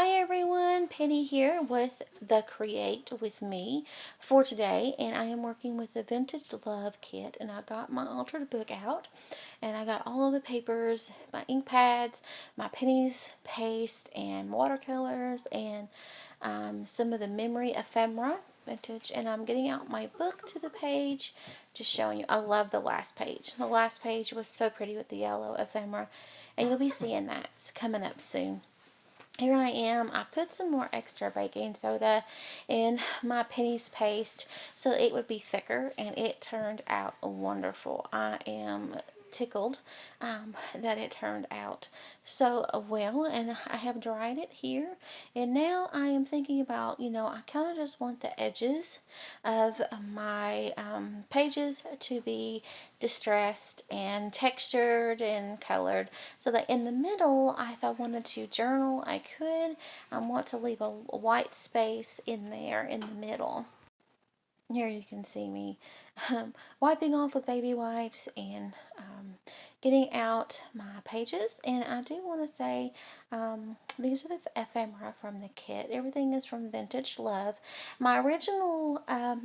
Hi everyone, Penny here with the Create With Me for today, and I am working with the Vintage Love kit, and I got my altered book out, and I got all of the papers, my ink pads, my pennies paste, and watercolors, and some of the memory ephemera vintage, and I'm getting out my book to the page, just showing you. I love the last page. The last page was so pretty with the yellow ephemera, and you'll be seeing that coming up soon. Here I am. I put some more extra baking soda in my pennies paste so it would be thicker, and it turned out wonderful. I am tickled that it turned out so well, and I have dried it here, and now I am thinking about, I kind of just want the edges of my pages to be distressed and textured and colored, so that in the middle, if I wanted to journal, I could. I want to leave a white space in there in the middle. Here you can see me wiping off with baby wipes and getting out my pages. And I do want to say these are the ephemera from the kit. Everything is from Vintage Love. My original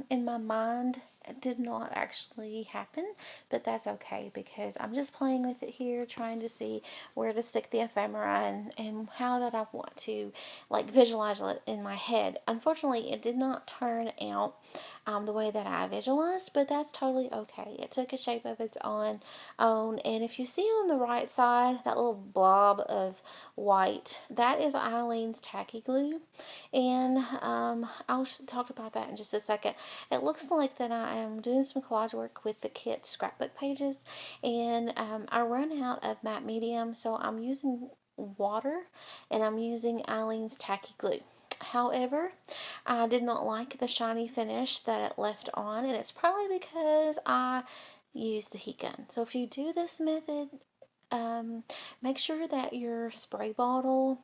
in my mind did not actually happen, but that's okay because I'm just playing with it here, trying to see where to stick the ephemera and how that I want to like visualize it in my head. Unfortunately, it did not turn out the way that I visualized, but that's totally okay. It took a shape of its own, and if you see on the right side that little blob of white, that is Eileen's tacky glue, and I'll talk about that in just a second. It looks like that I am doing some collage work with the kit scrapbook pages, and I run out of matte medium, so I'm using water, and I'm using Eileen's tacky glue. However, I did not like the shiny finish that it left on, and it's probably because I used the heat gun. So if you do this method, make sure that your spray bottle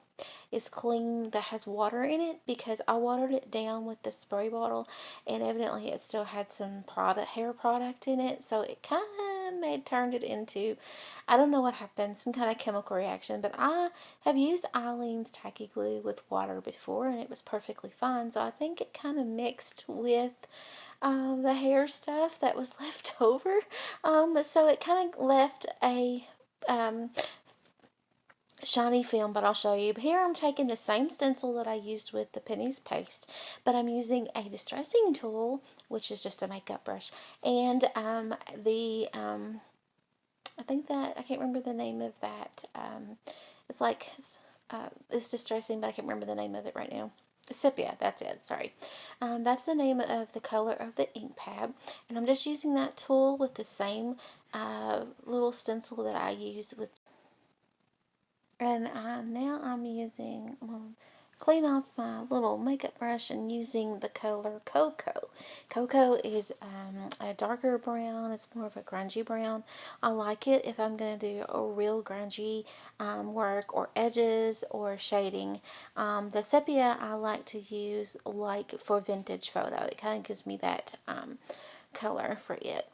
is clean, that has water in it, because I watered it down with the spray bottle, and evidently it still had some hair product in it, so it kind of turned it into, I don't know what happened, some kind of chemical reaction. But I have used Eileen's tacky glue with water before, and it was perfectly fine, so I think it kind of mixed with the hair stuff that was left over, so it kind of left a shiny film, but I'll show you. But here I'm taking the same stencil that I used with the pennies paste, but I'm using a distressing tool, which is just a makeup brush, and I think that, I can't remember the name of that, it's like, it's distressing, but I can't remember the name of it right now. Sepia, that's it, sorry. That's the name of the color of the ink pad, and I'm just using that tool with the same little stencil that I used with. And now I'm using, clean off my little makeup brush and using the color Cocoa. Cocoa is a darker brown. It's more of a grungy brown. I like it if I'm going to do a real grungy work or edges or shading. The sepia I like to use like for vintage photo. It kind of gives me that color for it.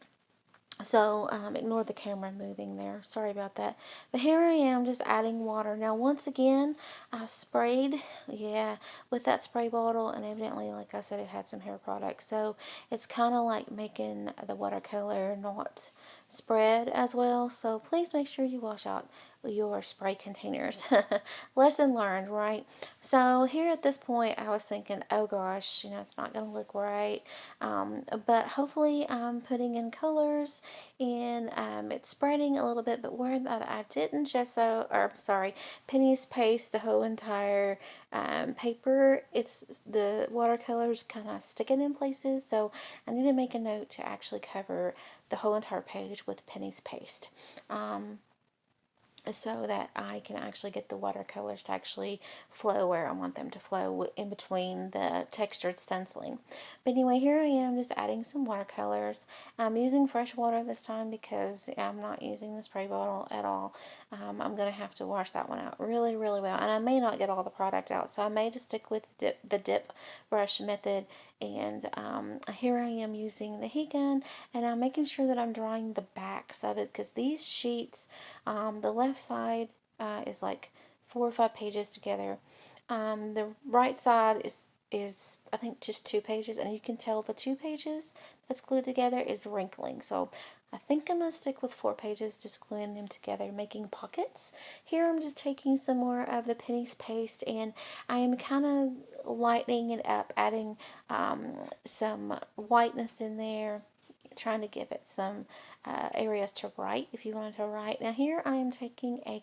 So, ignore the camera moving there. Sorry about that. But here I am just adding water. Now, once again, I sprayed, with that spray bottle, and evidently, like I said, it had some hair product. So, it's kind of like making the watercolor not spread as well. So, please make sure you wash out your spray containers. Lesson learned, right? So, here at this point, I was thinking, oh gosh, it's not going to look right. But hopefully, I'm putting in colors, and it's spreading a little bit. But where that I didn't pennies paste the whole entire paper, it's the watercolors kind of sticking in places, so I need to make a note to actually cover the whole entire page with pennies paste. So that I can actually get the watercolors to actually flow where I want them to flow in between the textured stenciling. But anyway, here I am just adding some watercolors. I'm using fresh water this time because I'm not using the spray bottle at all. I'm going to have to wash that one out really, really well. And I may not get all the product out, so I may just stick with the dip brush method. And here I am using the heat gun, and I'm making sure that I'm drying the backs of it, because these sheets, the left side is like 4 or 5 pages together. The right side is I think just 2 pages, and you can tell the 2 pages that's glued together is wrinkling. So I think I'm going to stick with 4 pages, just gluing them together, making pockets. Here I'm just taking some more of the penny's paste, and I am kind of lightening it up, adding some whiteness in there, trying to give it some areas to write if you wanted to write. Now here I am taking a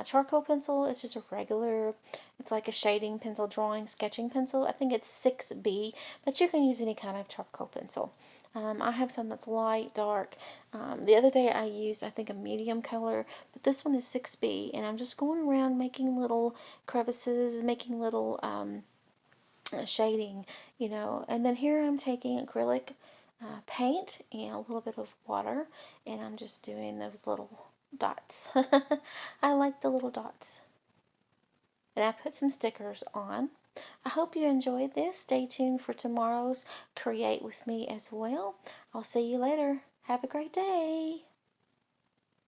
charcoal pencil. It's just a regular, it's like a shading pencil, drawing, sketching pencil. I think it's 6B, but you can use any kind of charcoal pencil. I have some that's light, dark. The other day I used, I think, a medium color, but this one is 6B, and I'm just going around making little crevices, making little shading, and then here I'm taking acrylic paint and a little bit of water, and I'm just doing those little dots. I like the little dots. And I put some stickers on. I hope you enjoyed this. Stay tuned for tomorrow's Create with Me as well. I'll see you later. Have a great day.